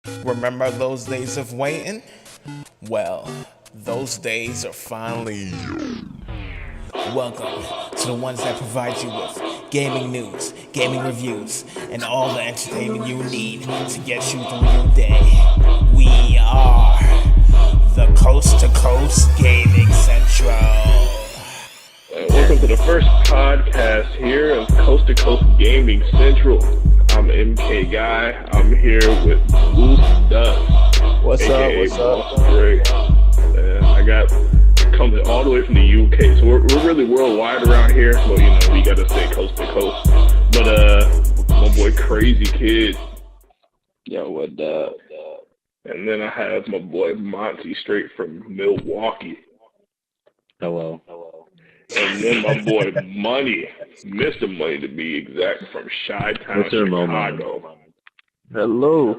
Remember those days of waiting? Well, those days are finally. Welcome to the ones that provide you with gaming news, gaming reviews, and all the entertainment you need to get you through your day. We are the Coast to Coast Gaming Central. Welcome to the first podcast here of Coast to Coast Gaming Central. I'm MKGUY. I'm here with Loose Dust. What's AKA up? Great. I got coming all the way from the UK, so we're really worldwide around here. But you know, we gotta stay coast to coast. But my boy Crazy Kid. Yo, what up? And then I have my boy Monty straight from Milwaukee. Hello. And then my boy Money, Mr. Money to be exact, from Chi-Town, Chicago. Hello.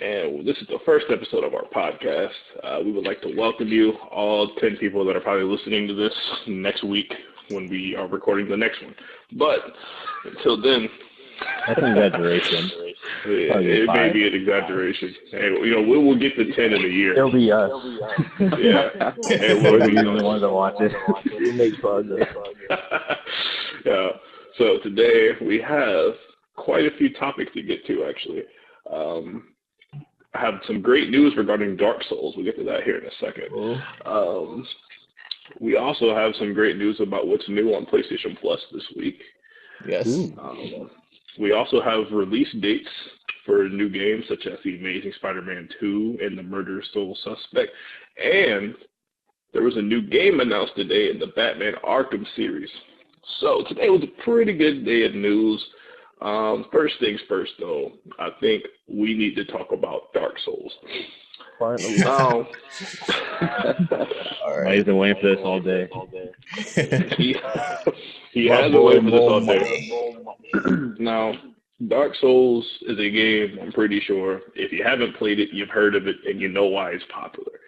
And this is the first episode of our podcast. We would like to welcome you, all 10 people that are probably listening to this next week when we are recording the next one. But until then... That's an exaggeration. It may be an exaggeration. And, you know, we'll get to 10 in a year. It'll be us. Yeah. And we'll be the ones that watch it. We'll make progress. Yeah. So today we have quite a few topics to get to, actually. I have some great news regarding Dark Souls. We'll get to that here in a second. We also have some great news about what's new on PlayStation Plus this week. Yes. We also have release dates for new games such as The Amazing Spider-Man 2 and The Murderous Soul Suspect. And there was a new game announced today in the Batman Arkham series. So today was a pretty good day of news. First things first, though, I think we need to talk about Dark Souls. Finally. All right. I've been waiting for this all day. He has been waiting for this all day. Now, Dark Souls is a game, I'm pretty sure, if you haven't played it, you've heard of it, and you know why it's popular.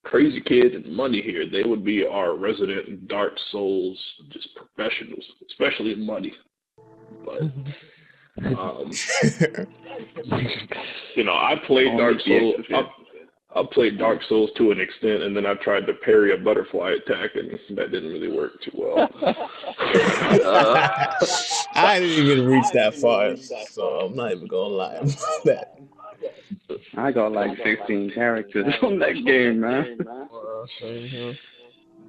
Crazy Kid and Money here, they would be our resident Dark Souls just professionals, especially Money. But, you know, I played Dark Souls. I played Dark Souls to an extent, and then I tried to parry a butterfly attack, and that didn't really work too well. I didn't even reach that far, so I'm not even gonna lie about that. I got like 16 characters on that game, man.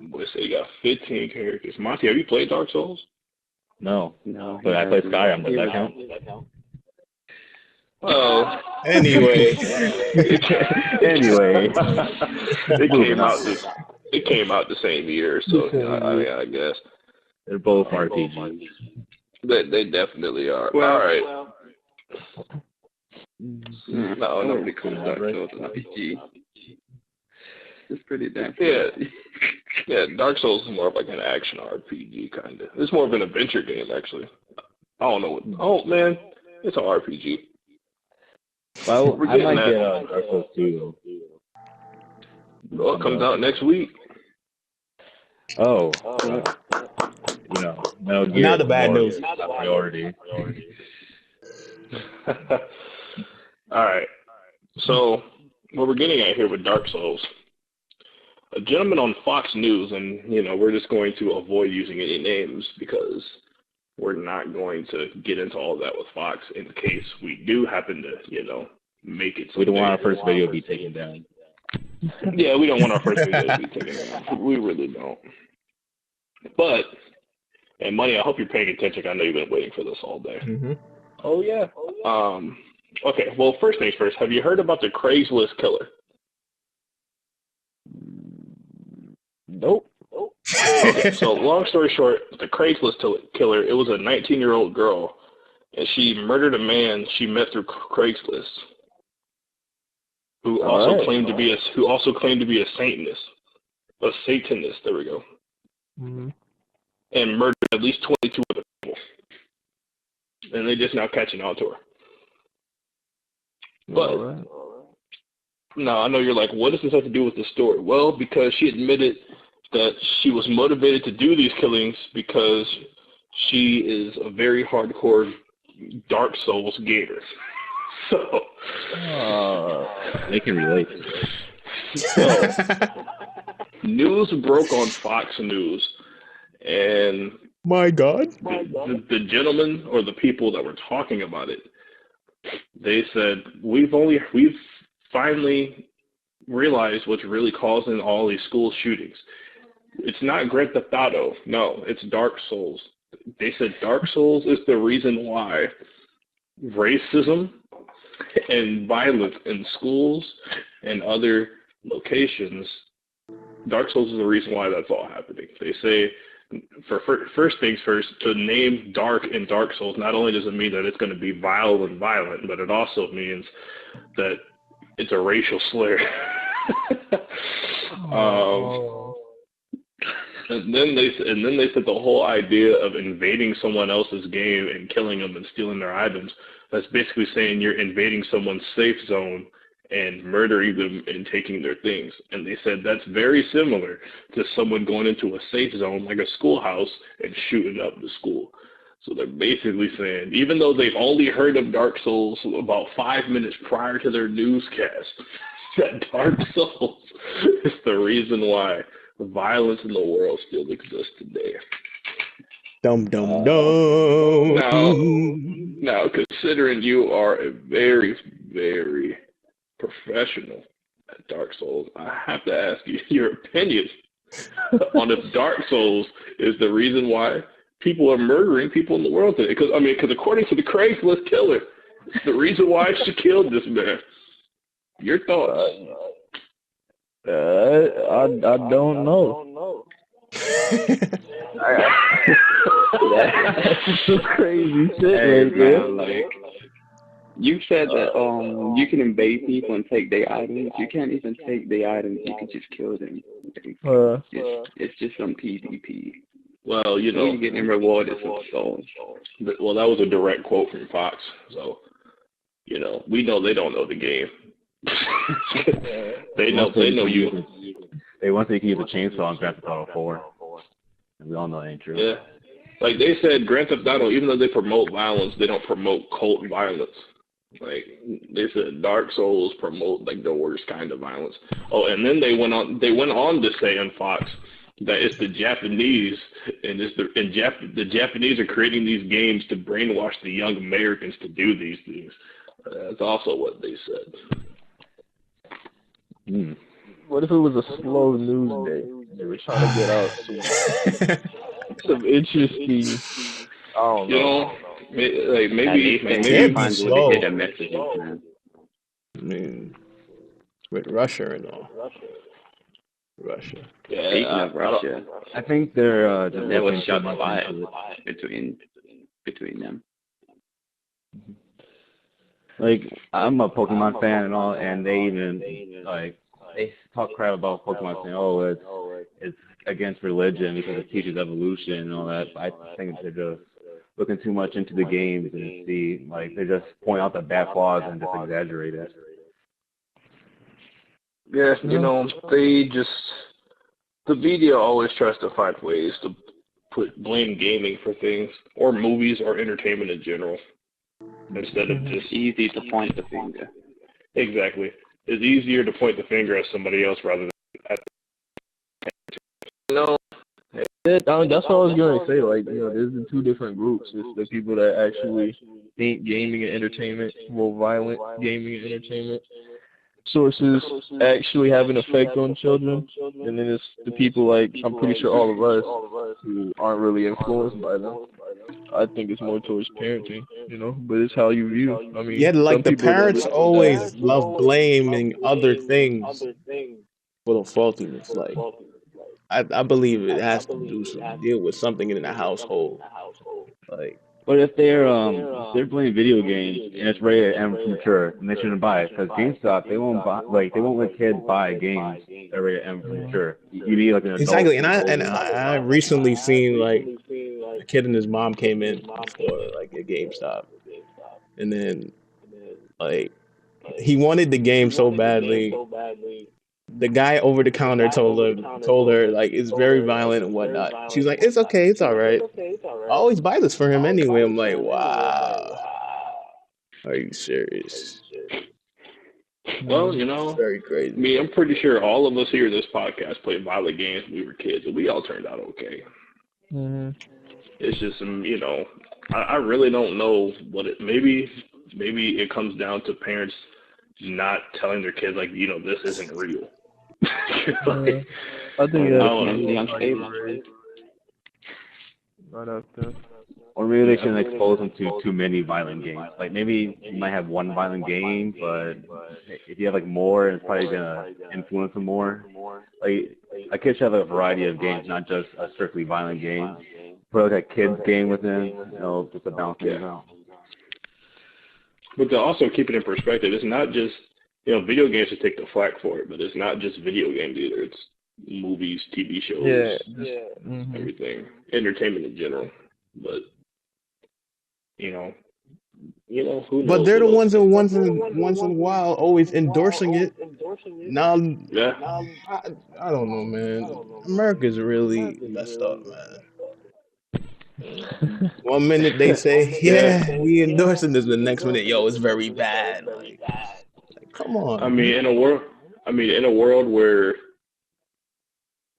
Boy, say you got 15 characters. Monty, have you played Dark Souls? No. But I played Skyrim. Does that count? Oh, Anyway, it came out the same year, so I guess They're both RPGs. they definitely are. Well, all right. No, nobody calls Dark Souls an RPG. It's pretty damn Yeah, Dark Souls is more of like an action RPG kind of. It's more of an adventure game, actually. I don't know. Oh man, it's an RPG. Well, I might that. get Dark Souls 2. Well, it comes out next week. Oh. You know, Metal Gear. Not the bad news. Priority. All right. So, what we're getting at here with Dark Souls, a gentleman on Fox News, and, you know, we're just going to avoid using any names because we're not going to get into all that with Fox in case we do happen to, you know, make it. We don't want our first video to be taken down. Yeah, we don't want our first video to be taken down. We really don't. But, and Money, I hope you're paying attention. I know you've been waiting for this all day. mm-hmm. Oh, yeah. Okay, well, first things first. Have you heard about the Craigslist killer? Nope. Okay, so long story short, the Craigslist killer, it was a 19-year-old girl, and she murdered a man she met through Craigslist, who also claimed to be a Satanist. There we go. Mm-hmm. And murdered at least 22 other people. And they're just now catching on to her. But now I know you're like, what does this have to do with the story? Well, because she admitted that she was motivated to do these killings because she is a very hardcore Dark Souls gamer. So they can relate. So, news broke on Fox News, and My God. the gentleman or the people that were talking about it, they said we've finally realized what's really causing all these school shootings. It's not Grand Theft Auto, no, it's Dark Souls. They said Dark Souls is the reason why racism and violence in schools and other locations, Dark Souls is the reason why that's all happening. They say, first things first, to name Dark in Dark Souls, not only does it mean that it's going to be vile and violent, but it also means that it's a racial slur. And then they said the whole idea of invading someone else's game and killing them and stealing their items, that's basically saying you're invading someone's safe zone and murdering them and taking their things. And they said that's very similar to someone going into a safe zone like a schoolhouse and shooting up the school. So they're basically saying, even though they've only heard of Dark Souls about 5 minutes prior to their newscast, that Dark Souls is the reason why violence in the world still exists today. Dum dum dum. Now, considering you are a very, very professional at Dark Souls, I have to ask you your opinion on if Dark Souls is the reason why people are murdering people in the world today. Because according to the Craigslist killer, it's the reason why she killed this man. Your thoughts? I don't know. That's some crazy shit, man. You said that you can invade people and take their items. You can't even take their items. You can just kill them. It's just some PvP. Well, you're getting rewarded some souls. Well, that was a direct quote from Fox. So, we know they don't know the game. They know you. They want to keep a chainsaw in Grand Theft Auto 4. And we all know that ain't true. Yeah. Like they said, Grand Theft Auto, even though they promote violence, they don't promote cult violence. Like they said, Dark Souls promote like the worst kind of violence. Oh, and then they went on to say on Fox that it's the Japanese, and the Japanese are creating these games to brainwash the young Americans to do these things. That's also what they said. What if it was a slow news day? They were trying to get out some interesting. I don't know. Maybe be slow. They get messages, man. I mean, with Russia and all. Russia. Yeah, Speaking of Russia, I think they're just there was looking shots too much fired into it. between them. Like, I'm a Pokemon fan and all, and they even they talk crap about Pokemon saying, oh, it's against religion because it teaches evolution and all that. I think they're just looking too much into the games and see, they just point out the bad flaws and just exaggerate it. Yeah, the media always tries to find ways to blame gaming for things, or movies, or entertainment in general, instead of just easy to point the finger. Exactly. It's easier to point the finger at somebody else rather than at that's what I was going to say. There's the two different groups. It's the people that actually think gaming and entertainment, more violent gaming and entertainment sources actually have an effect on children. And then it's the people I'm pretty sure all of us who aren't really influenced by them. I think it's more towards parenting, but it's how you view. I mean, the parents always love blaming other things for the faultiness. I believe it has to deal with something in the household. But if they're playing video games and it's rated M for mature, and they shouldn't buy it, because GameStop they won't let kids buy games that are rated M for mature. You need an adult. Exactly, and I recently seen a kid and his mom came in for a GameStop, and then he wanted the game so badly. The guy over the counter told her it's very violent and whatnot. She's like, it's okay, it's all right. I always buy this for him anyway. I'm like, wow. Are you serious? Well, you know, Very crazy. me, I'm pretty sure all of us here in this podcast played violent games when we were kids, and we all turned out okay. Mm-hmm. It's just, you know, I really don't know what it. Maybe it comes down to parents not telling their kids, like, you know, this isn't real. Like, I think I that's don't know. Unstable. Right after. Or maybe they shouldn't expose them to too many violent games. Like maybe you might have one violent game, but if you have like more, it's probably gonna influence them more. Like a kid should have a variety of games, not just a strictly violent game. Put like a kids game within, you know, just to balance things out. But to also keep it in perspective, it's not just, you know, video games should take the flack for it, but it's not just video games either. It's movies, TV shows, everything, entertainment in general. But you know, who knows? But they're the what ones else? that once in a while always endorsing it. Now, Yeah. I don't know, man. America's really messed up, man. One minute they say, yeah, we endorsing this, the next minute, yo, it's very bad. Like come on. I mean, in a world where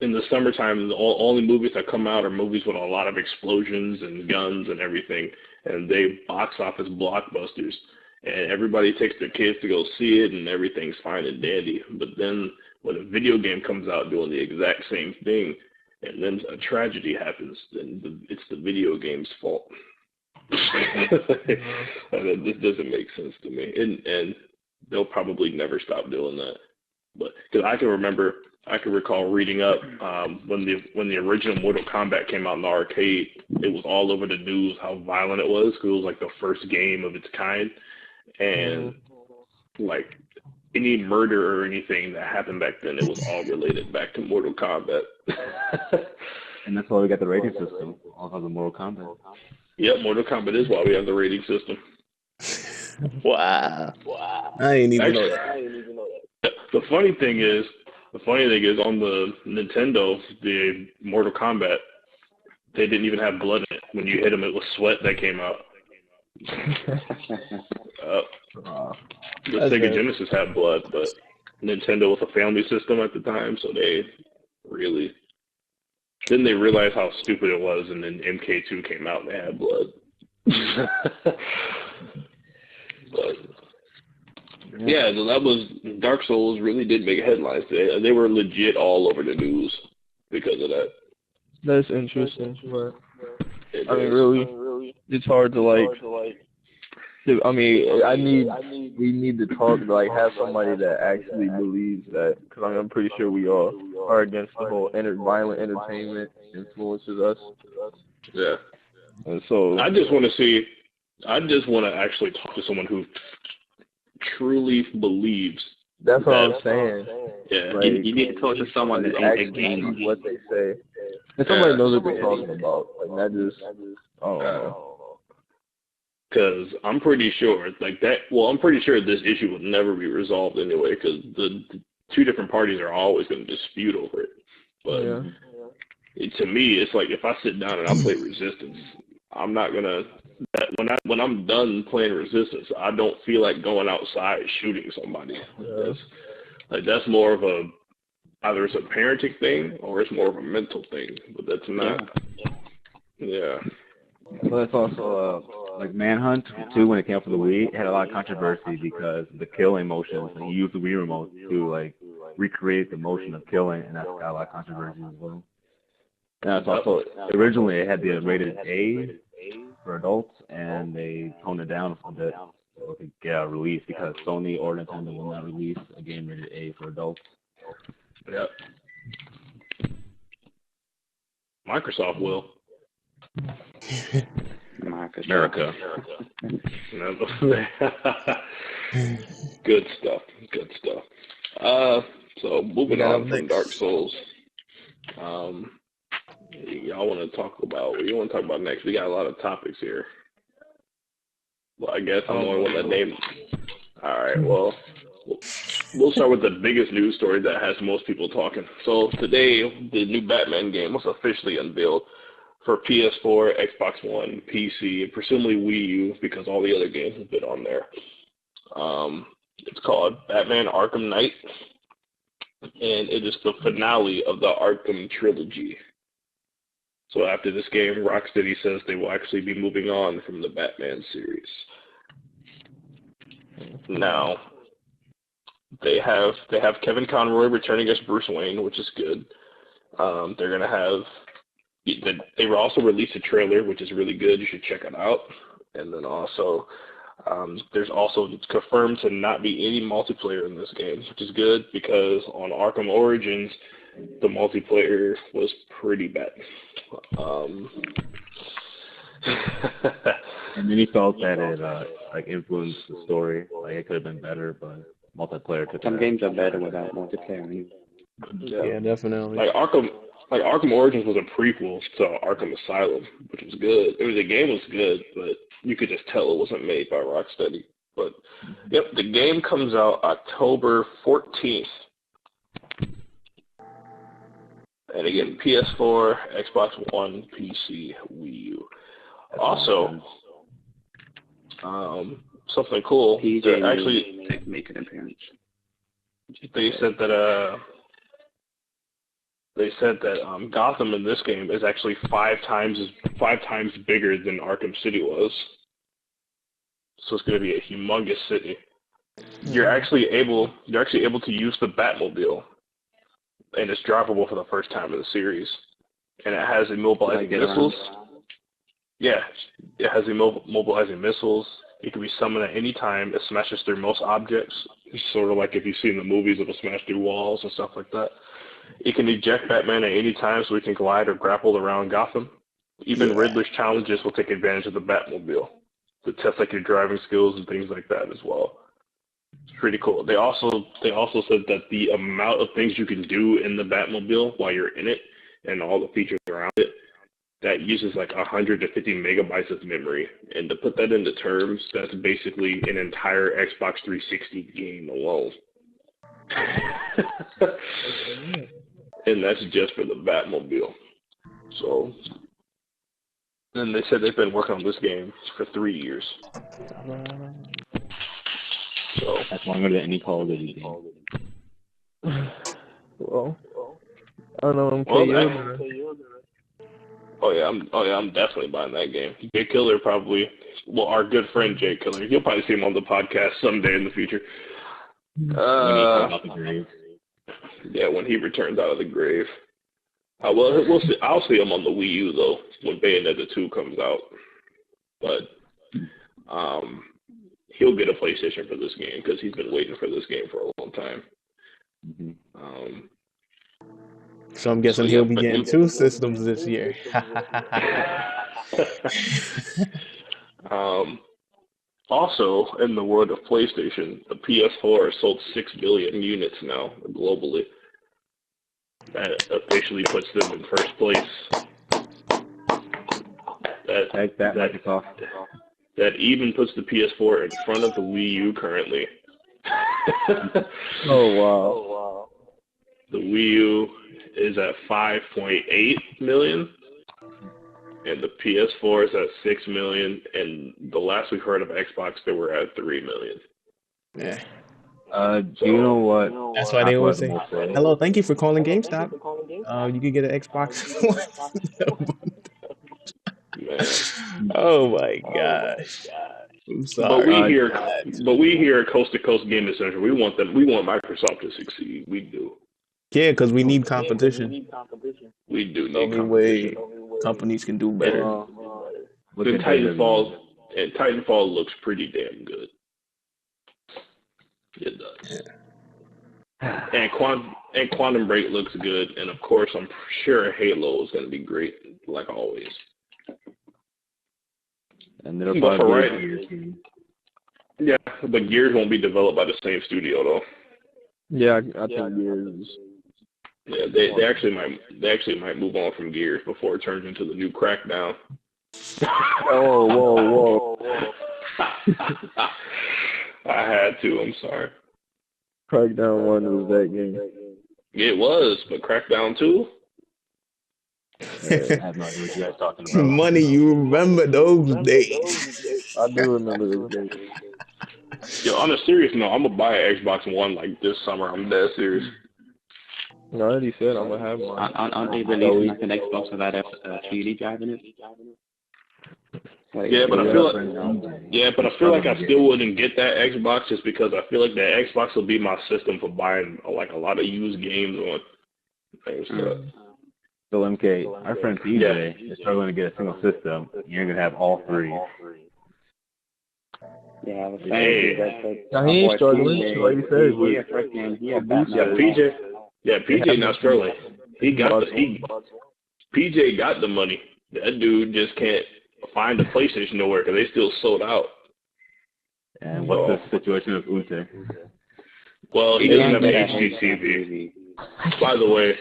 in the summertime, the only movies that come out are movies with a lot of explosions and guns and everything, and they box office blockbusters, and everybody takes their kids to go see it, and everything's fine and dandy. But then when a video game comes out doing the exact same thing, and then a tragedy happens, then it's the video game's fault. And this doesn't make sense to me, and they'll probably never stop doing that. But because I can recall reading up when the original Mortal Kombat came out in the arcade, it was all over the news how violent it was, because it was like the first game of its kind, and like any murder or anything that happened back then, it was all related back to Mortal Kombat. And that's why we got the rating system, all of the Mortal Kombat. Yep, Mortal Kombat is why we have the rating system. Wow. I ain't even know that. The funny thing is on the Nintendo, the Mortal Kombat, they didn't even have blood in it. When you hit them, it was sweat that came out. The Sega Genesis had blood, but Nintendo was a family system at the time, so they really didn't they realize how stupid it was, and then MK2 came out and they had blood. But yeah, that was Dark Souls really did make headlines today. They were legit all over the news because of that. That's interesting, but I mean, really, it's hard to like. I mean, we need to talk, like, have somebody that actually believes that, because I mean, I'm pretty sure we all are against the whole violent entertainment influences us. Yeah. And so I just want to actually talk to someone who truly believes. That's what I'm saying. Yeah. Like, you need to talk to someone that actually believes what they say. And somebody knows what they're talking about. Like, not just, I don't know. Because I'm pretty sure, like that. Well, I'm pretty sure this issue will never be resolved anyway, because the two different parties are always going to dispute over it. But to me, it's like if I sit down and I play Resistance, I'm not gonna. When I'm done playing Resistance, I don't feel like going outside shooting somebody. That's more of a either it's a parenting thing or it's more of a mental thing. But that's not. Yeah. Well, it's also like Manhunt too. When it came out for the Wii, it had a lot of controversy because the killing motion. So you use the Wii remote to like recreate the motion of killing, and that's got a lot of controversy as well. And it's also originally it had the rated A for adults, and they toned it down a bit so it could get a release because Sony or Nintendo will not release a game rated A for adults. Yep. Microsoft will. America. Good stuff. So moving on from Dark Souls. Y'all want to talk about what you want to talk about next? We got a lot of topics here. Well, I guess I'm the only one that named. All right. Well, we'll start with the biggest news story that has most people talking. So today, the new Batman game was officially unveiled for PS4, Xbox One, PC, and presumably Wii U because all the other games have been on there. It's called Batman Arkham Knight, and it is the finale of the Arkham trilogy. So after this game, Rocksteady says they will actually be moving on from the Batman series. Now, they have Kevin Conroy returning as Bruce Wayne, which is good. They're gonna have. They will also release a trailer, which is really good. You should check it out. And then also, there's also it's confirmed to not be any multiplayer in this game, which is good because on Arkham Origins, the multiplayer was pretty bad. And then he felt that it like influenced the story. Like it could have been better, but multiplayer took. Some games are better without multiplayer. Yeah, definitely. Like Arkham Origins was a prequel to Arkham Asylum, which was good. The game was good, but you could just tell it wasn't made by Rocksteady. But yep, the game comes out October 14th. And again, PS4, Xbox One, PC, Wii U. Also, something cool. PJ Actually, make an appearance. They said that Gotham in this game is actually five times bigger than Arkham City was. So it's going to be a humongous city. You're actually able to use the Batmobile, and it's drivable for the first time in the series. And it has immobilizing missiles. Yeah, it has immobilizing missiles. It can be summoned at any time. It smashes through most objects. It's sort of like if you've seen the movies, it'll smash through walls and stuff like that. It can eject Batman at any time so he can glide or grapple around Gotham. Even Riddler's challenges will take advantage of the Batmobile to test like your driving skills and things like that as well. It's pretty cool. They also said that the amount of things you can do in the Batmobile while you're in it and all the features around it, that uses like 150 megabytes of memory. And to put that into terms, that's basically an entire Xbox 360 game alone. And that's just for the Batmobile. So, and they said they've been working on this game for 3 years. So that's longer than any Call of Duty game. Well, I don't know. I'm definitely buying that game. Jay Killer probably. Well, our good friend Jay Killer. You'll probably see him on the podcast someday in the future. When he comes out the grave. Yeah, when he returns out of the grave. We'll see. I'll see him on the Wii U though when Bayonetta 2 comes out. But he'll get a PlayStation for this game because he's been waiting for this game for a long time. So I'm guessing he'll be getting 2 systems this year. Also, in the world of PlayStation, the PS4 has sold 6 billion units now globally. That officially puts them in first place. That even puts the PS4 in front of the Wii U currently. Oh, wow. The Wii U is at 5.8 million. And the PS4 is at 6 million, and the last we heard of Xbox, they were at 3 million. Yeah. Do you know what? That's why they always say, "Hello, thank you for calling GameStop. You can get an Xbox." Oh my gosh. I'm sorry. But we hear Coast to Coast Gaming Central. We want Microsoft to succeed. We do. Yeah, because we need competition. We do need competition. Way companies can do better. And Titanfall looks pretty damn good. It does. Yeah. And Quantum Break looks good, and of course, I'm sure Halo is going to be great, like always. And they'll probably yeah, but Gears won't be developed by the same studio though. Yeah, I think Gears. Yeah, they actually might move on from Gears before it turns into the new Crackdown. Whoa. I had to. I'm sorry. Crackdown 1 was that game. It was, but Crackdown 2? I have no idea what you guys talking about. Money, you remember those days. I do remember those days. Yo, on a serious note, I'm gonna buy an Xbox One like this summer. I'm dead serious. I already said I'm gonna have mine. Aren't they releasing like an Xbox without a CD drive in it? Like, Yeah, but I feel like I feel like I Probably still wouldn't get that Xbox just because I feel like that Xbox will be my system for buying like a lot of used games on and stuff. So MK, our friend PJ is struggling to get a single system. You're gonna have all three. Yeah, I was saying Hey. that. Now, he ain't struggling, like you said, He a Batman. PJ not struggling. PJ got the money. That dude just can't find a PlayStation nowhere because they still sold out. And what's the situation with Ute? Well, he doesn't have an HD TV. By the way,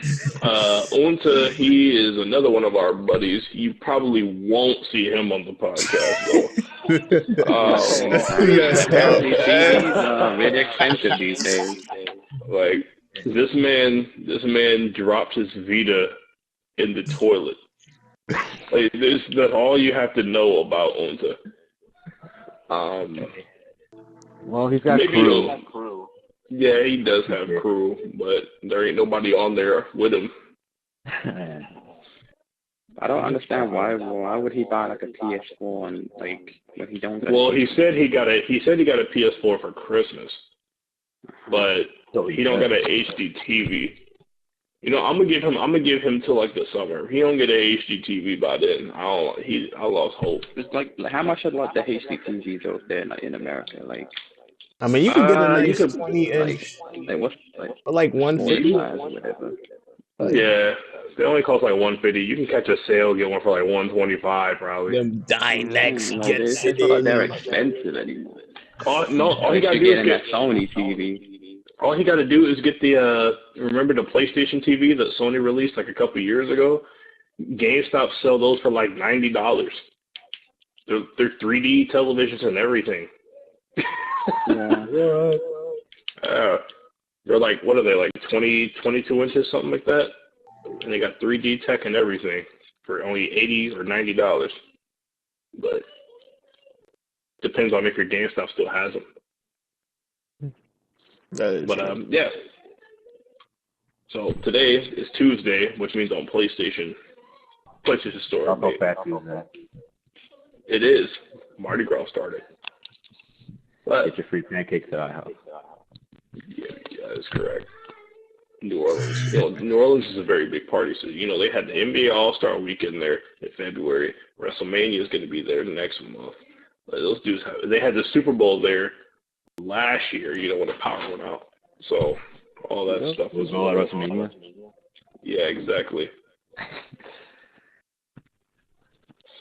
Unta, he is another one of our buddies. You probably won't see him on the podcast, TVs really expensive these days. Like this man dropped his Vita in the toilet. Like that's all you have to know about Unta. Well, he's got crew. Yeah, he does have crew, but there ain't nobody on there with him. I don't understand why would he buy like a PS4 and like when he don't. Well, he said he got a PS4 for Christmas, but he don't got an HD TV. You know, I'm gonna give him till like the summer. If he don't get an HD TV by then, I lost hope. It's like how much are like the HD TVs out there in America? Like, I mean, you can get a nice 20-inch, like what's like 150. or whatever. Yeah, they only cost like $150. You can catch a sale, get one for like $125 probably. Them Dynex gets It's it not like in. they're expensive anymore. All you gotta do get is that Sony TV. All he got to do is get the remember the PlayStation TV that Sony released like a couple years ago? GameStop sell those for like $90. They're 3D televisions and everything. Yeah. They're like, what are they, like 22 inches, something like that? And they got 3D tech and everything for only $80 or $90. But depends on if your GameStop still has them. But yeah. So today is Tuesday, which means on PlayStation Store. How fast is that? It is. Mardi Gras started. But Get your free pancakes at our house. yeah, that's correct. New Orleans. New Orleans is a very big party. So, they had the NBA All-Star Weekend there in February. WrestleMania is going to be there next month. Those dudes they had the Super Bowl there last year, when the power went out. So all that stuff was all at WrestleMania. Yeah, exactly.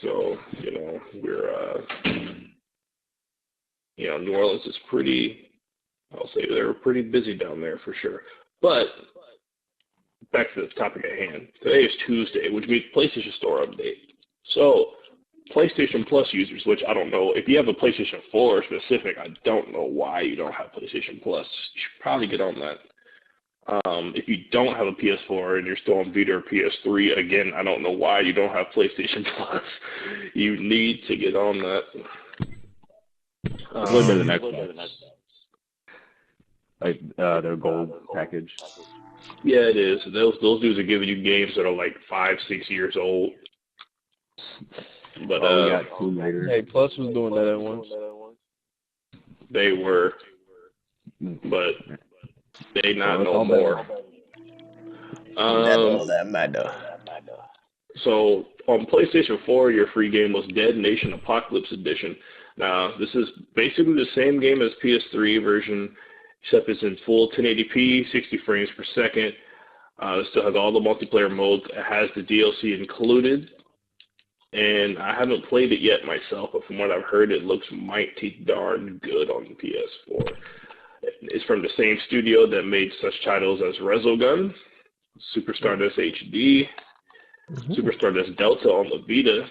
So, we're New Orleans is I'll say they were pretty busy down there for sure. But back to the topic at hand. Today is Tuesday, which means PlayStation Store update. So PlayStation Plus users, which I don't know, if you have a PlayStation 4 specific, I don't know why you don't have PlayStation Plus. You should probably get on that. If you don't have a PS4 and you're still on Vita or PS3, again, I don't know why you don't have PlayStation Plus. You need to get on that. It's a little bit of the Xbox. Like their gold package. Yeah, it is. Those dudes are giving you games that are like 5-6 years old. But we got Tomb Raider. Hey, Plus was doing that at once. They were, but they not no more. That matter. So on PlayStation 4, your free game was Dead Nation Apocalypse Edition. Now, this is basically the same game as PS3 version, except it's in full 1080p, 60 frames per second. It still has all the multiplayer modes. It has the DLC included. And I haven't played it yet myself, but from what I've heard, it looks mighty darn good on the PS4. It's from the same studio that made such titles as Resogun, Super Stardust HD, Super Stardust Delta on the Vita.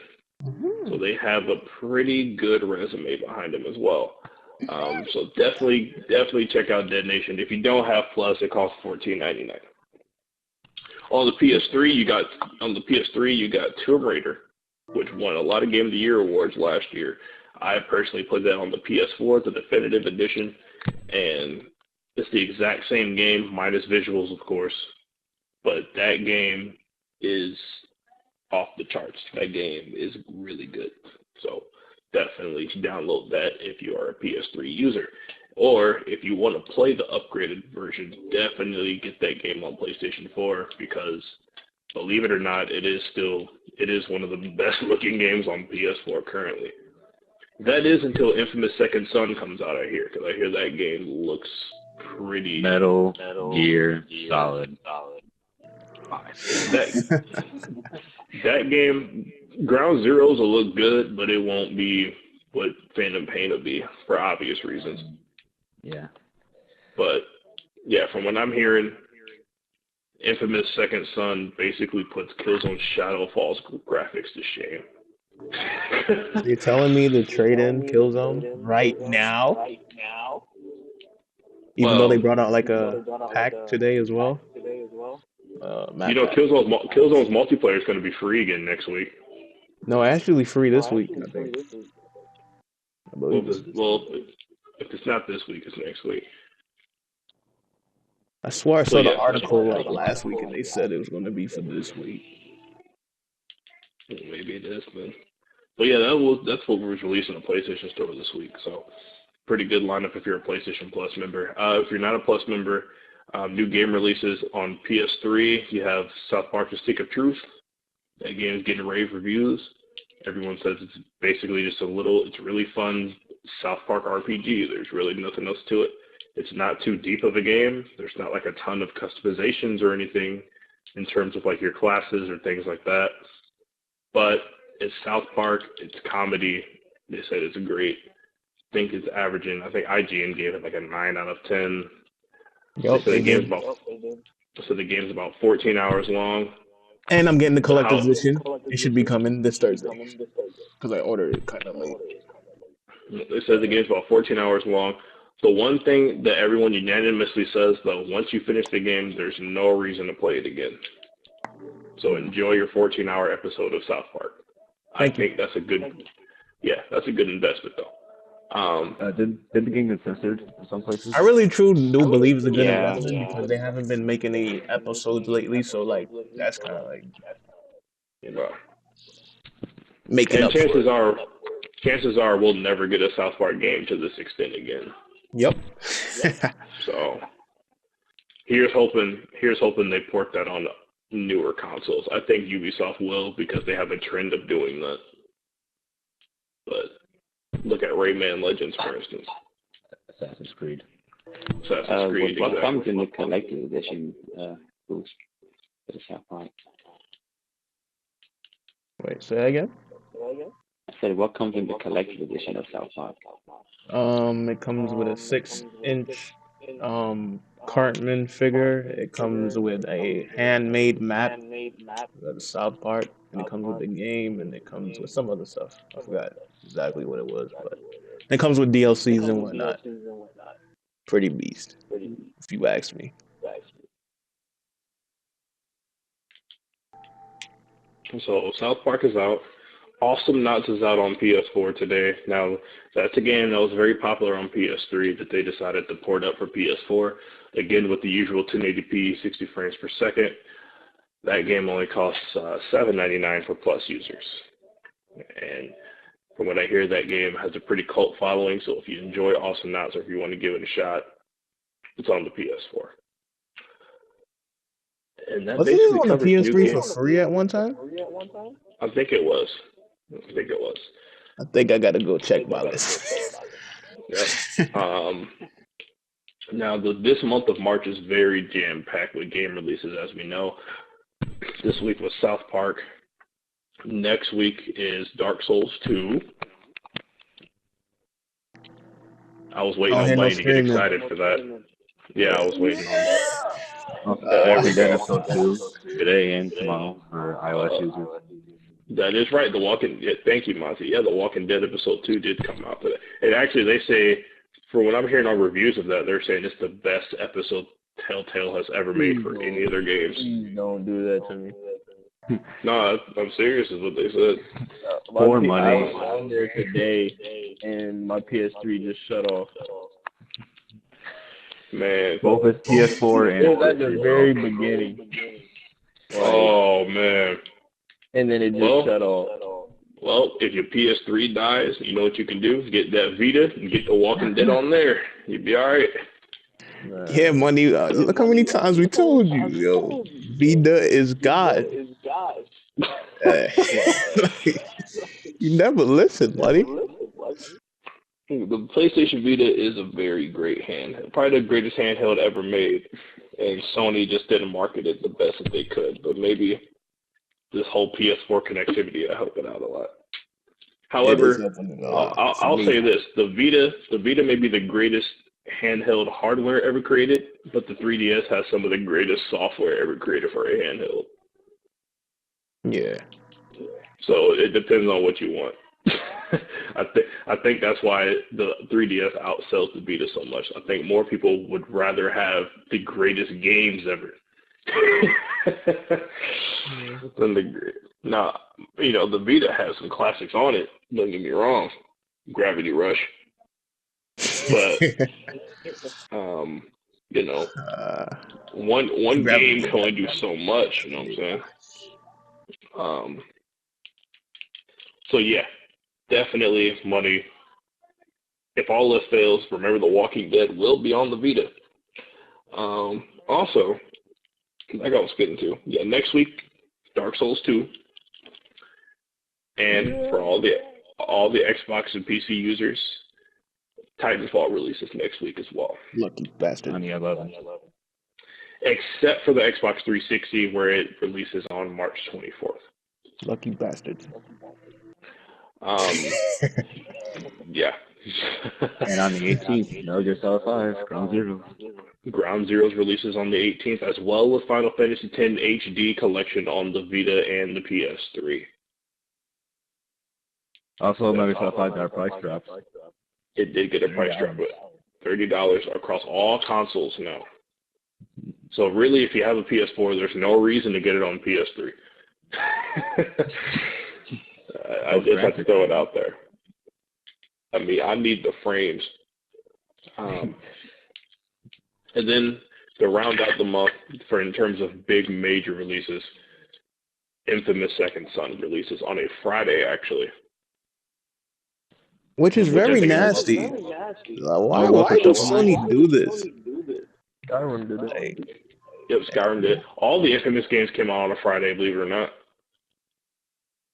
So they have a pretty good resume behind them as well. So definitely check out Dead Nation. If you don't have Plus, it costs $14.99. On the PS3, you got Tomb Raider, which won a lot of Game of the Year awards last year. I personally played that on the PS4, the definitive edition, and it's the exact same game, minus visuals, of course. But that game is off the charts. That game is really good. So definitely download that if you are a PS3 user. Or if you want to play the upgraded version, definitely get that game on PlayStation 4 because, believe it or not, it is one of the best looking games on PS4 currently. That is until Infamous Second Son comes out, I hear, because I hear that game looks pretty... Metal Gear Solid. That game, Ground Zeroes will look good, but it won't be what Phantom Pain will be, for obvious reasons. Yeah. But, yeah, from what I'm hearing, Infamous Second Son basically puts Killzone Shadowfall's graphics to shame. You're telling me to trade in Killzone Right now, even though they brought out like a pack today as well? Killzone's multiplayer is going to be free again next week. No, actually free this week, I think. Well, if it's not this week, it's next week. I swear I saw the article like last week and they said it was going to be for this week. Maybe it is, man. But yeah, that's what was released in the PlayStation Store this week. So pretty good lineup if you're a PlayStation Plus member. If you're not a Plus member, new game releases on PS3. You have South Park: The Stick of Truth. That game is getting rave reviews. Everyone says it's basically just it's really fun South Park RPG. There's really nothing else to it. It's not too deep of a game. There's not like a ton of customizations or anything in terms of like your classes or things like that. But it's South Park. It's comedy. They said it's great. I think it's averaging. I think IGN gave it like a 9 out of 10. Yep, So the game's about 14 hours long. And I'm getting the collector's edition. It should be coming this Thursday because I ordered it kind of late. They said the game's about 14 hours long. The one thing that everyone unanimously says, though, once you finish the game, there's no reason to play it again. So enjoy your 14-hour episode of South Park. I think that's a good investment, though. Did the game get censored in some places? I really truly do believe it's a good investment because they haven't been making any episodes lately, so like that's kind of like making up. Chances are we'll never get a South Park game to this extent again. Yep. So here's hoping they port that on newer consoles. I think Ubisoft will because they have a trend of doing that. But look at Rayman Legends, for instance. Assassin's Creed. What comes in the collector's edition, Boost, for the South Park? Wait, say that again? I said, what comes in the collector's edition of South Park? It comes with a 6-inch Cartman figure. It comes with a handmade map of the South Park, and it comes with the game, and it comes with some other stuff. I forgot exactly what it was, but it comes with DLCs and whatnot. Pretty beast, if you ask me. So South Park is out. Awesome Knots is out on PS4 today. Now, that's a game that was very popular on PS3 that they decided to port up for PS4. Again, with the usual 1080p, 60 frames per second. That game only costs $7.99 for Plus users. And from what I hear, that game has a pretty cult following, so if you enjoy Awesome Knots or if you want to give it a shot, it's on the PS4. And that wasn't it on the PS3 for free at one time? I think it was. I think I gotta go check my list. Yep. Now, this month of March is very jam-packed with game releases, as we know. This week was South Park. Next week is Dark Souls 2. I was waiting on Buddy to get excited for that. Yeah, I was waiting on that. Walking Dead episode 2 today and tomorrow for iOS users. That is right. Thank you, Monty. Yeah, The Walking Dead episode 2 did come out today. And actually, they say, for what I'm hearing on reviews of that, they're saying it's the best episode Telltale has ever made for any of their games. Please don't do that to me. No, I'm serious. Is what they said. For money. I was on there today, and my PS3 just shut off. Man. Both his PS4 It was at the and very beginning. Oh man. And then it just shut off. Well, if your PS3 dies, you know what you can do? Get that Vita and get The Walking Dead on there. You'd be all right. Yeah, money. Look how many times we told you, yo. Vida is God. You never listen, buddy. The PlayStation Vita is a very great handheld. Probably the greatest handheld ever made. And Sony just didn't market it the best that they could. But maybe this whole PS4 connectivity will help it out a lot. However, I'll say this: the Vita may be the greatest handheld hardware ever created, but the 3DS has some of the greatest software ever created for a handheld. Yeah. So it depends on what you want. I think that's why the 3DS outsells the Vita so much. I think more people would rather have the greatest games ever than the great. Now, you know, the Vita has some classics on it. Don't get me wrong, Gravity Rush. But you know, one game can only do so much. You know what I'm saying? So yeah, definitely money. If all this fails, remember The Walking Dead will be on the Vita. Also, like I was getting to, next week, Dark Souls 2. And for all the Xbox and PC users, Titanfall releases next week as well. Lucky bastard. on the 11th. Except for the Xbox 360, where it releases on March 24th. Lucky bastards. Yeah. And on the 18th, Metal Gear Solid 5, Ground Zero. Ground Zeroes releases on the 18th, as well as Final Fantasy X HD Collection on the Vita and the PS3. Also, Metal Gear Solid 5 got a price drop. It did get a price drop, but $30 across all consoles now. So really, if you have a PS4, there's no reason to get it on PS3. I just have to throw it out there. I mean, I need the frames. And then to round out the month, for in terms of big major releases, Infamous Second Son releases on a Friday, actually. Which is very nasty. Why does Sony do this? Skyrim did it. Yep, Skyrim did. All the Infamous games came out on a Friday, believe it or not.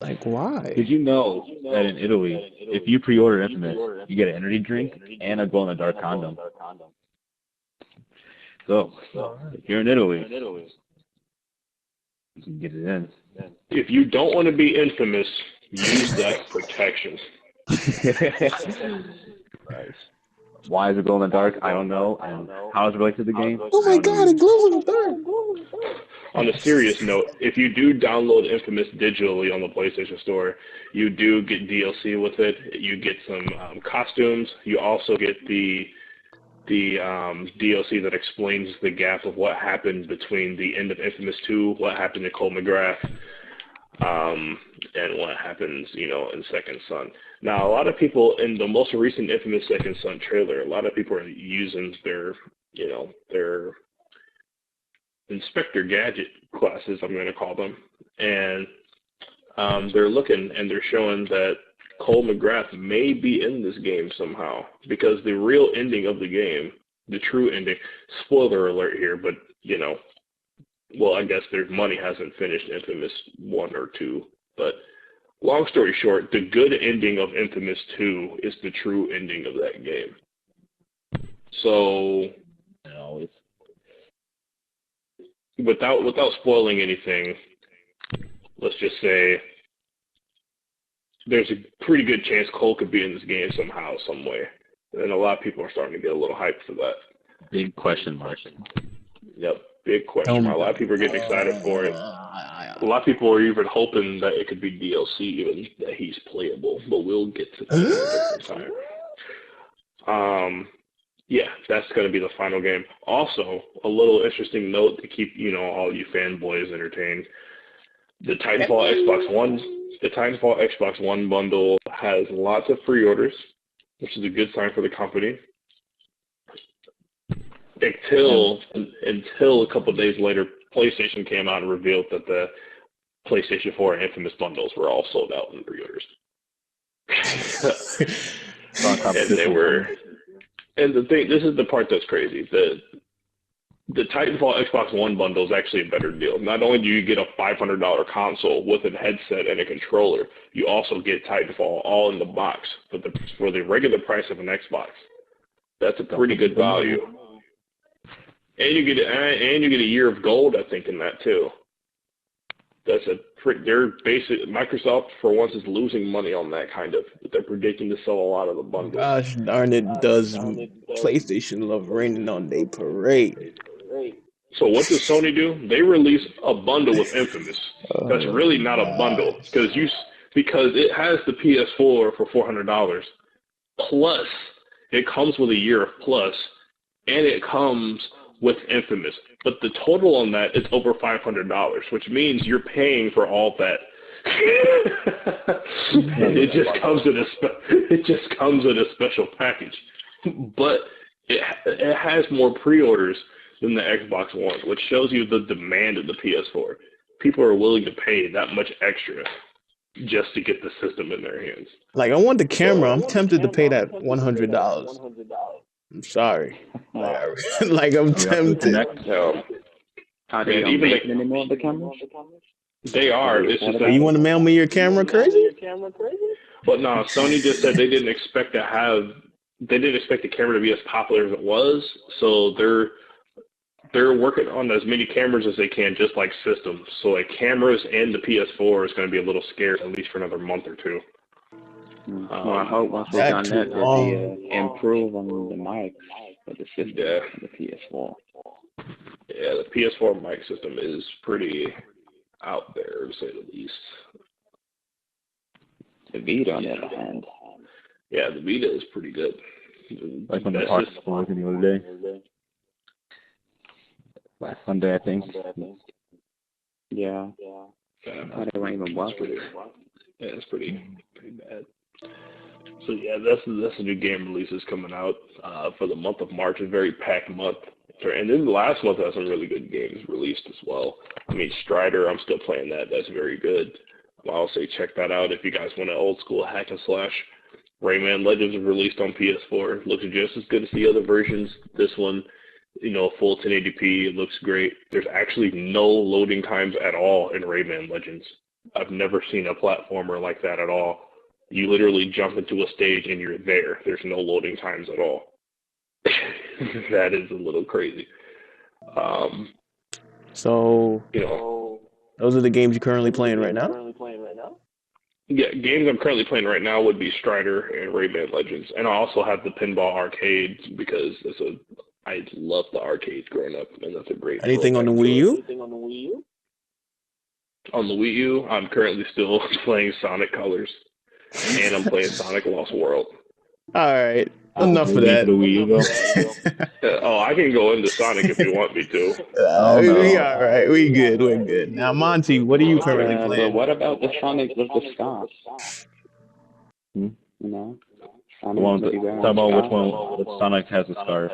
Like, why? Did you know that in Italy, if you pre-order Infamous, you get an energy drink and a glow-in-the-dark condom? So, if you're in Italy, you can get it in. If you don't want to be infamous, use that protection. Why is it glow in the dark? I don't know. And how does it relate to the game? Oh my god, it glows in the dark. On a serious note, if you do download Infamous digitally on the PlayStation Store, you do get DLC with it. You get some costumes. You also get the DLC that explains the gap of what happened between the end of Infamous 2, what happened to Cole McGrath, and what happens, in Second Son. Now, a lot of people in the most recent Infamous Second Son trailer, a lot of people are using their Inspector Gadget classes, I'm going to call them, and they're looking and they're showing that Cole McGrath may be in this game somehow, because the real ending of the game, the true ending, spoiler alert here, but well, I guess their money hasn't finished Infamous 1 or 2, but long story short, the good ending of Infamous 2 is the true ending of that game. So, without spoiling anything, let's just say there's a pretty good chance Cole could be in this game somehow, some way. And a lot of people are starting to get a little hyped for that. Big question mark. Yep, big question mark. A lot of people are getting excited for it. A lot of people are even hoping that it could be DLC, even that he's playable. But we'll get to that at a different time. Yeah, that's going to be the final game. Also, a little interesting note to keep, all you fanboys entertained. The Titanfall Xbox One bundle has lots of pre-orders, which is a good sign for the company. Until a couple of days later, PlayStation came out and revealed that the PlayStation 4 and Infamous bundles were all sold out in pre-orders. And this is the part that's crazy. The Titanfall Xbox One bundle is actually a better deal. Not only do you get a $500 console with a headset and a controller, you also get Titanfall all in the box for the regular price of an Xbox. That's a pretty good value. And you get a year of gold, I think, in that too. Microsoft for once is losing money on that kind of. They're predicting to sell a lot of the bundles. Gosh darn it, does PlayStation love raining on their parade? So what does Sony do? They release a bundle with Infamous. That's really not a bundle because it has the PS4 for $400. Plus, it comes with a year of Plus, and it comes with Infamous. But the total on that is over $500, which means you're paying for all that. It just comes in a special package. But it has more pre-orders than the Xbox One, which shows you the demand of the PS4. People are willing to pay that much extra just to get the system in their hands. Like, I want the camera. I'm tempted to pay that $100. I'm sorry. Like I'm tempted. Are they even making any more of the cameras? They are. It's just You want to mail me your camera, crazy? But no, Sony just said they didn't expect the camera to be as popular as it was, so they're working on as many cameras as they can, just like systems. So like cameras and the PS4 is going to be a little scarce, at least for another month or two. Well, I hope once they've done that, they improve on the mics for the system of the PS4. Yeah, the PS4 mic system is pretty out there, to say the least. The Vita, on the other hand. Yeah, the Vita is pretty good. Like when the parts was the other day. Last Sunday, I think. Yeah. I don't even watch it. Yeah, it's pretty bad. So yeah, that's the new game releases coming out for the month of March. A very packed month. And then the last month has some really good games released as well. I mean, Strider, I'm still playing that. That's very good. I'll say check that out if you guys want an old school hack and slash. Rayman Legends is released on PS4. Looks just as good as the other versions. This one, full 1080p. It looks great. There's actually no loading times at all in Rayman Legends. I've never seen a platformer like that at all. You literally jump into a stage and you're there. There's no loading times at all. That is a little crazy. So, those are the games you're currently playing right now? Yeah, games I'm currently playing right now would be Strider and Rayman Legends. And I also have the Pinball Arcade because I loved the arcades growing up, and that's a great. Anything on the Wii U? On the Wii U, I'm currently still playing Sonic Colors, and I'm playing Sonic Lost World. All right, enough of that. I can go into Sonic if you want me to. We all right. We good. We're good. Now, Monty, what are you currently playing? But what about the Sonic with the stars? Talk about which one with Sonic has a star.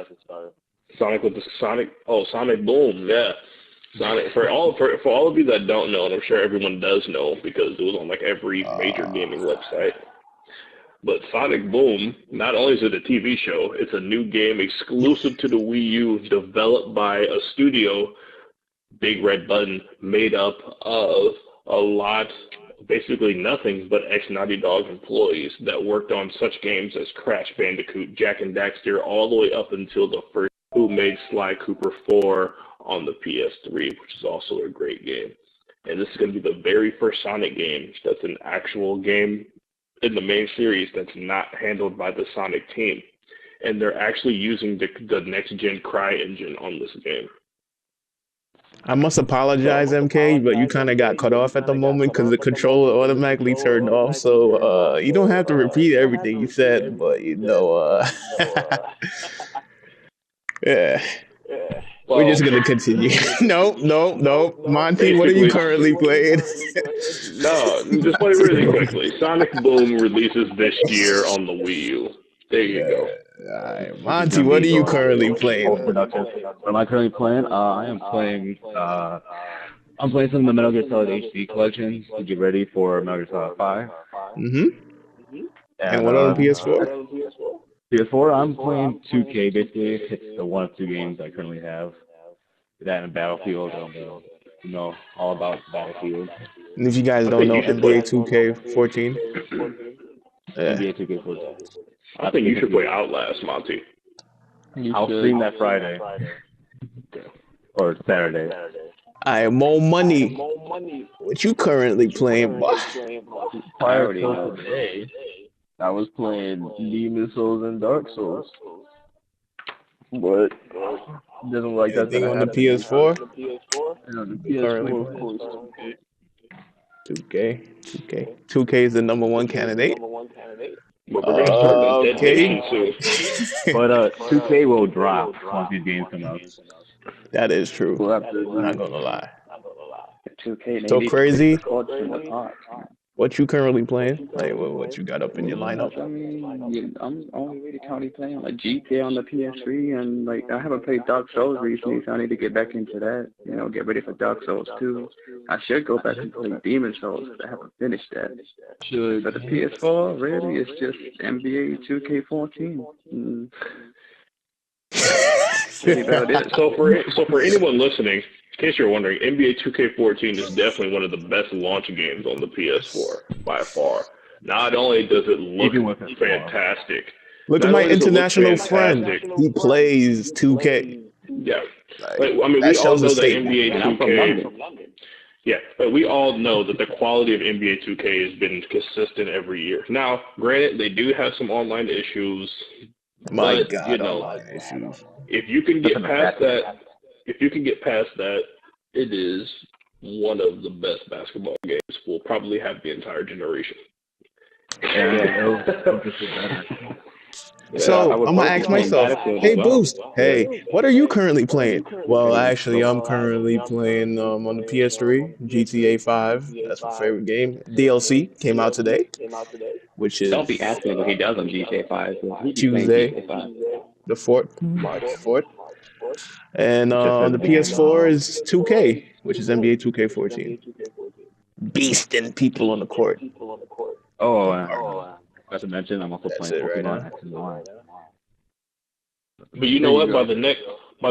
Sonic with the Sonic. Oh, Sonic Boom. Yeah. Sonic for all of you that don't know, and I'm sure everyone does know because it was on like every major gaming website. But Sonic Boom, not only is it a TV show, it's a new game exclusive to the Wii U, developed by a studio, Big Red Button, made up of a lot, basically nothing but ex-Naughty Dog employees that worked on such games as Crash Bandicoot, Jak and Daxter, all the way up until the first who made Sly Cooper 4 on the PS3, which is also a great game. And this is going to be the very first Sonic game that's an actual game in the main series that's not handled by the Sonic team. And they're actually using the next-gen Cry engine on this game. I must apologize, MK, but you kind of got cut off at the moment because the controller automatically turned off. So you don't have to repeat everything you said, but Yeah. We're Well, just gonna continue. No. Monty, what are you basically, currently playing? no, just play really quickly. Sonic Boom releases this year on the Wii U. There you go. Alright. Which is Monty, gonna what be are you currently playing? post production. What am I currently playing? I am playing. I'm playing some of the Metal Gear Solid HD collection to get ready for Metal Gear Solid 5. Mm-hmm. And And what on the PS4? PS4, I'm playing 2K basically. It's the one of two games I currently have. That and Battlefield. You know all about Battlefield. And if you guys I don't think know, you should play. NBA 2K14. Yeah. NBA 2K14. I think you should play Outlast, Monty. I'll stream that Friday or Saturday. I have more money. What you currently playing, boy? Prior to today, I was playing Demon Souls and Dark Souls, but doesn't like that's Anything gonna on the happen. PS4? And on the You currently PS4, of playing? course, 2K. 2K is the number one candidate. But we're gonna start this Dead Okay. Nation soon. But 2K will drop once these games come out. That is true. We'll have to I'm not gonna lie. 2K, they So need crazy. to record from the park. What you currently playing? Like what you got up in your lineup? I mean, I'm only really currently playing like GTA on the PS3, and like I haven't played Dark Souls recently, so I need to get back into that. You know, get ready for Dark Souls 2. I should go back and play Demon Souls, but I haven't finished that. For the PS4, really, it's just NBA 2K14. Really about it. So for anyone listening, in case you're wondering, NBA 2K14 is definitely one of the best launch games on the PS4 by far. Not only does it look fantastic, Look at my international friend. He plays 2K. Yeah, Like, I mean, that we all shows a know that statement. NBA And I'm from 2K. London. Yeah, but we all know that the quality of NBA 2K has been consistent every year. Now, granted, they do have some online issues. My But, God, you know, online issues. if you can get past that, it is one of the best basketball games we'll probably have the entire generation. So I'm gonna ask myself, hey Boost, hey, what are you currently playing? Well, actually, I'm currently playing on the PS3, GTA 5. That's my favorite game. DLC came out today, which is Don't be asking what he does on GTA 5. He be playing Tuesday, GTA 5. the 4th, March 4th. And on the PS4 is 2K, which is NBA 2K14. Beasting people on the court. Not to mention, I'm also That's playing it right Pokemon now. X and Y. But you know what? By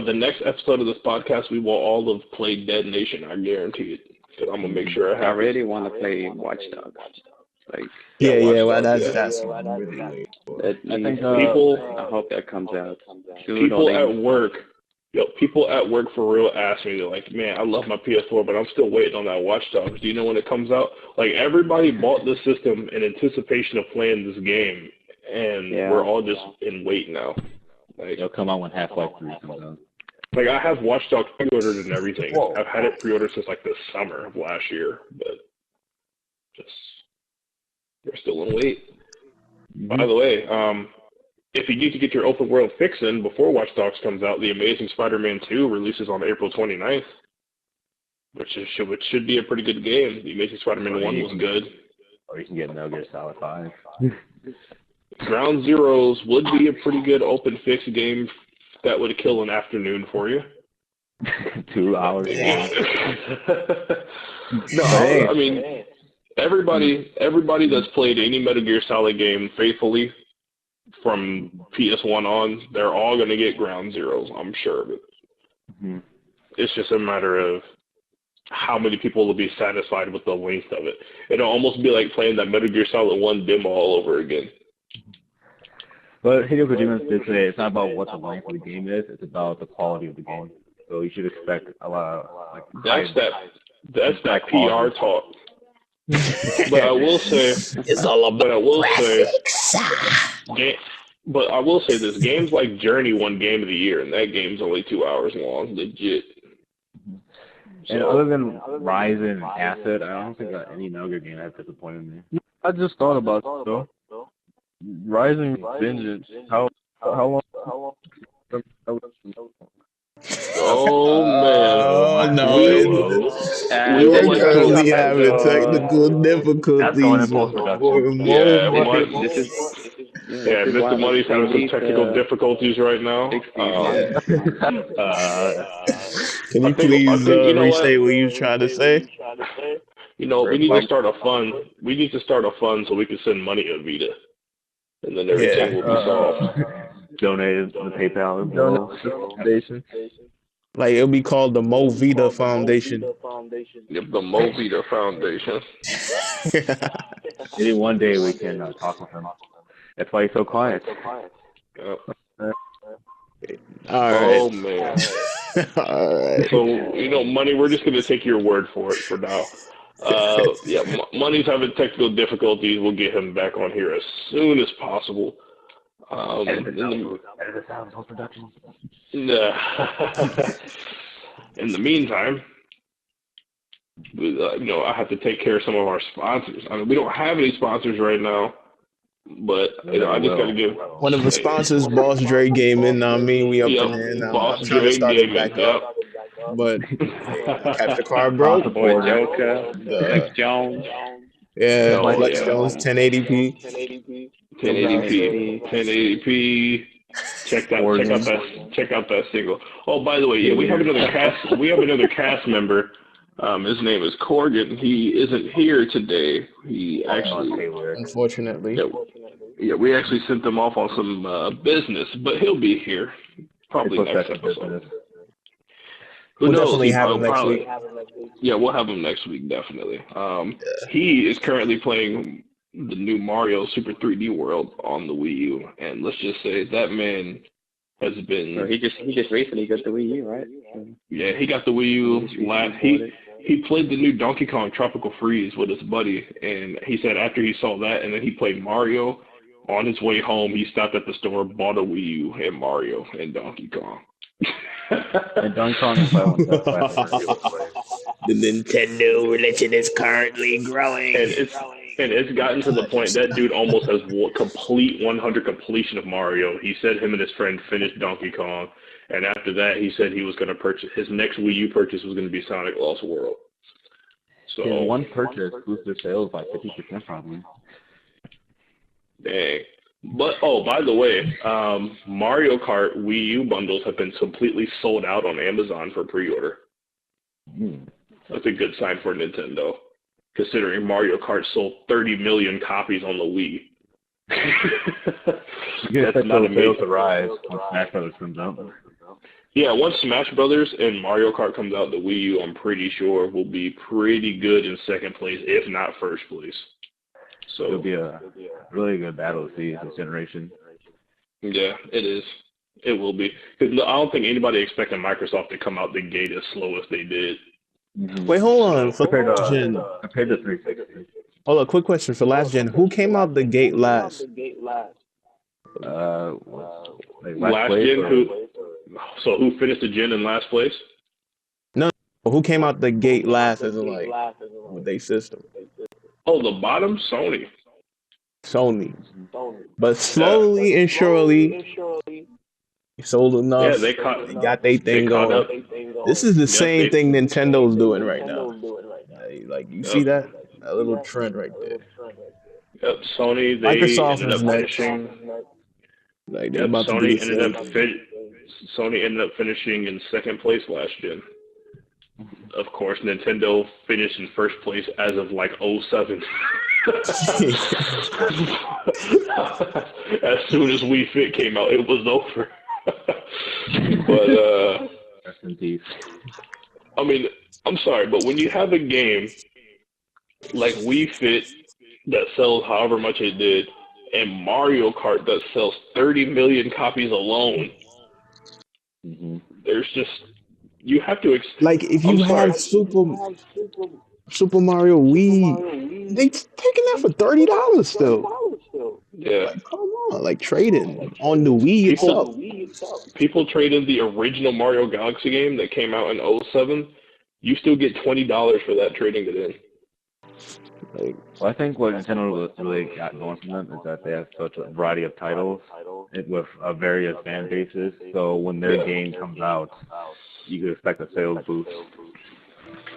the next episode of this podcast, we will all have played Dead Nation. I guarantee it. Because I'm gonna make sure I really want to play Watch Dogs. Like, Well, that's really I think people. I hope that comes out. People at work. People at work for real ask me, they're like, man, I love my PS4, but I'm still waiting on that Watch Dogs. Do you know when it comes out? Like, everybody bought this system in anticipation of playing this game, and we're all just in wait now. Like, It'll come out when Half-Life 3 comes out. Like, I have Watch Dogs pre-ordered and everything. I've had it pre-ordered since, like, the summer of last year, but we're still in wait. By the way, if you need to get your open world fix in before Watch Dogs comes out, The Amazing Spider-Man 2 releases on April 29th, which should be a pretty good game. The Amazing Spider-Man 1 was good. Or you can get Metal Gear Solid 5. Ground Zeroes would be a pretty good open fix game that would kill an afternoon for you. 2 hours long. No, I mean, everybody that's played any Metal Gear Solid game faithfully from PS1 on, they're all going to get Ground Zeroes, I'm sure of it. Mm-hmm. It's just a matter of how many people will be satisfied with the length of it. It'll almost be like playing that Metal Gear Solid 1 demo all over again. But Hideo Kojima did say it's not about what the length of the game is, it's about the quality of the game. So you should expect a lot of That's that PR talk. But I will say it's all about But I will say this: games like Journey won Game of the Year, and that game's only 2 hours long, legit. And other than Ryzen and Acid, I don't think any Metal Gear game has disappointed me. I just thought about it though. Rising Vengeance. How long? Oh man, Oh no, we we would we're like to. currently having technical That's going in difficulties with post my production. boy Yeah, This is yeah, this is Mr. why Money's we having some need technical to difficulties right now. fix these, man. Can I you think please you know what? restate what you trying to say? We need to start a fund. We need to start a fund so we can send money to Vita, and then everything will be solved. Donated the PayPal as Donate well. to the foundation. Like it'll be called the Movida Foundation. Yep, the Movita Foundation. Maybe one day we can talk with him. That's why he's so quiet. Yep. All Oh right. man. All right. So Money, we're just gonna take your word for it for now. Yeah, Money's having technical difficulties. We'll get him back on here as soon as possible. Edit the sound post production. In the meantime, I have to take care of some of our sponsors. I mean, we don't have any sponsors right now, but I just got to give One of the sponsors, Boss Dre Gaming. I mean, we up in there now. Boss I'm trying to Dre start it Gaming. back Yep. up, but I kept the car broke. Boy Joker, The, Flex Jones. yeah, Oh, Flex yeah. Jones, 1080p. 1080p. 1080p. Check out that single. Oh, by the way, yeah, we have another cast member. His name is Corgan. He isn't here today. He actually, Unfortunately, yeah, we actually sent him off on some business, but he'll be here probably next episode. Who we'll knows? definitely have him next week. Yeah, we'll have him next week, definitely. He is currently playing the new Mario Super 3D World on the Wii U, and let's just say that man has been. He just recently got the Wii U, right? Yeah, he got the Wii U. He played the new Donkey Kong Tropical Freeze with his buddy, and he said after he saw that, and then he played Mario. On his way home, he stopped at the store, bought a Wii U and Mario and Donkey Kong. And Donkey Kong is the Nintendo religion is currently growing. And it's gotten to the point that dude almost has complete 100 completion of Mario. He said him and his friend finished Donkey Kong, and after that, he said he was going to purchase his next Wii U purchase was going to be Sonic Lost World. So one purchase boosts their sales by 50% probably. Dang. But by the way, Mario Kart Wii U bundles have been completely sold out on Amazon for pre-order. That's a good sign for Nintendo, considering Mario Kart sold 30 million copies on the Wii. That's not a sales to rise when Smash Brothers comes out. Yeah, once Smash Brothers and Mario Kart comes out, the Wii U, I'm pretty sure, will be pretty good in second place, if not first place. So it'll be a really good battle to see this generation. Yeah, it is. It will be. Because I don't think anybody expected Microsoft to come out the gate as slow as they did. Wait, hold on. For Compared last gen, to 360. hold on, quick question. For last gen, who came out the gate last? Last gen, who finished the gen in last place? No, who came out the gate last as in like with their system? Oh, the bottom? Sony. But slowly and surely, sold enough. Yeah, they got their thing going. This is the same thing Nintendo's doing right now. Like you see that little trend right there. Yep, Sony. Microsoft is next. Like they're about to do the same thing. Sony ended up finishing in second place last gen. Of course, Nintendo finished in first place as of like 07. As soon as Wii Fit came out, it was over. But rest in peace. I mean, I'm sorry, but when you have a game like Wii Fit that sells however much it did, and Mario Kart that sells 30 million copies alone, there's just you have to like if you have Super Mario Wii, they taking that for $30 still. Yeah, like, come on, like trading on the Wii itself. People traded the original Mario Galaxy game that came out in 07. You still get $20 for that trading it in. Well, I think what Nintendo really got going from them is that they have such a variety of titles with various fan bases. So when their game comes out, you can expect a sales boost.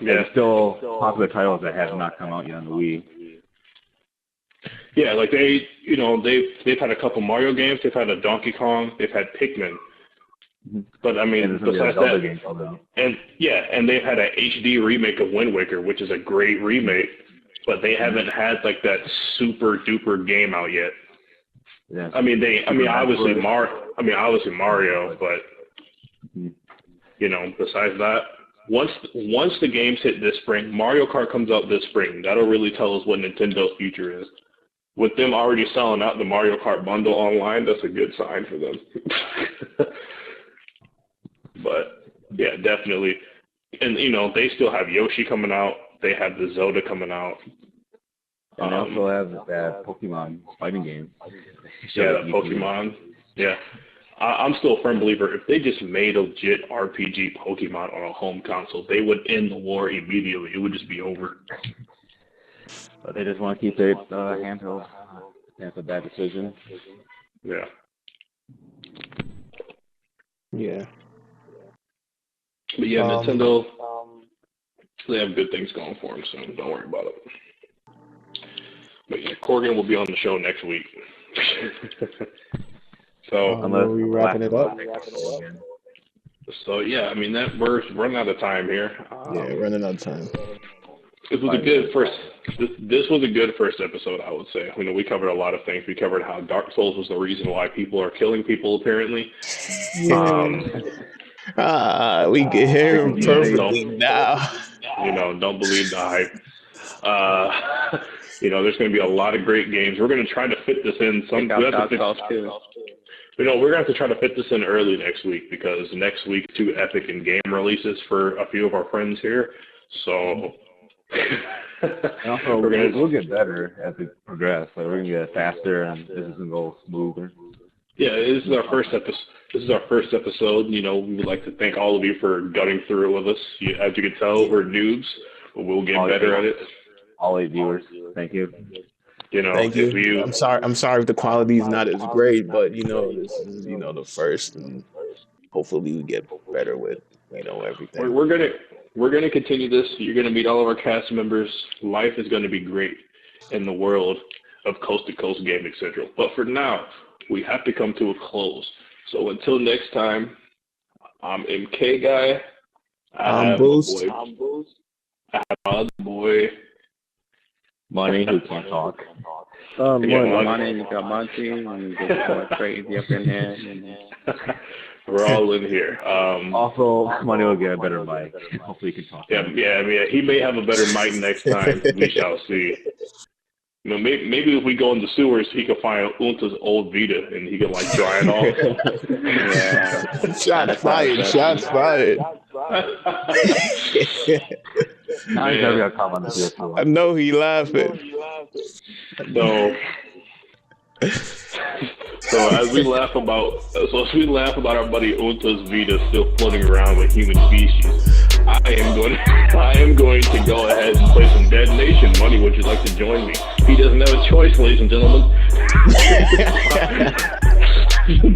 Yeah. There's still popular titles that have not come out yet on the Wii. Yeah, like they've had a couple Mario games, they've had a Donkey Kong, they've had Pikmin. But I mean, besides that, and they've had an HD remake of Wind Waker, which is a great remake, but they haven't had like that super duper game out yet. Yeah. Obviously Mario, but besides that, once the games hit this spring, Mario Kart comes out this spring. That'll really tell us what Nintendo's future is. With them already selling out the Mario Kart bundle online, that's a good sign for them. But yeah, definitely. And they still have Yoshi coming out. They have the Zelda coming out. And they also have that Pokemon fighting game. Yeah, that Pokemon. Yeah. I'm still a firm believer, if they just made a legit RPG Pokemon on a home console, they would end the war immediately. It would just be over. But they just want to keep it handheld. That's a bad decision. Yeah. Yeah. But yeah, Nintendo, they have good things going for them, so don't worry about it. But yeah, Corgan will be on the show next week. So are we wrapping it up? So yeah, I mean we're running out of time here. Yeah, running out of time. This was a good first. This was a good first episode, I would say. We covered a lot of things. We covered how Dark Souls was the reason why people are killing people, apparently. We can hear him perfectly now. Don't believe the hype. There's going to be a lot of great games. We're going to try to fit this in. We're going to have to try to fit this in early next week because next week 2 Epic and game releases for a few of our friends here. So also, we'll get better as we progress. Like we're gonna get faster, and this is gonna go smoother. Yeah, this is our first episode. We would like to thank all of you for gutting through it with us. As you can tell, we're noobs, but we'll get better at it. All 8 viewers, thank you. Thank you. I'm sorry if the quality is not as great, but this is the first, and hopefully we get better with everything. We're gonna continue this. You're gonna meet all of our cast members. Life is gonna be great in the world of Coast to Coast Gaming Central. But for now, we have to come to a close. So until next time, I'm MKGUY. I'm Boost. I have my other boy. Money who can't talk. Money, you got Monty, and just going crazy up in here. We're all in here. Also, Money will get a better mic. Hopefully, he can talk. Yeah. He may have a better mic next time. We shall see. Maybe if we go in the sewers, he can find Unta's old Vita and he can dry it off. Yeah. Shots fired. I never got comment on this. I know he laughing. So as we laugh about our buddy Unta's Vita still floating around with human species, I am going to go ahead and play some Dead Nation. Money, would you like to join me? He doesn't have a choice, ladies and gentlemen.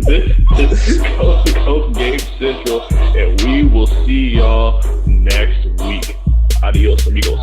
This is Coast to Coast Game Central, and we will see y'all next week. Adios, amigos.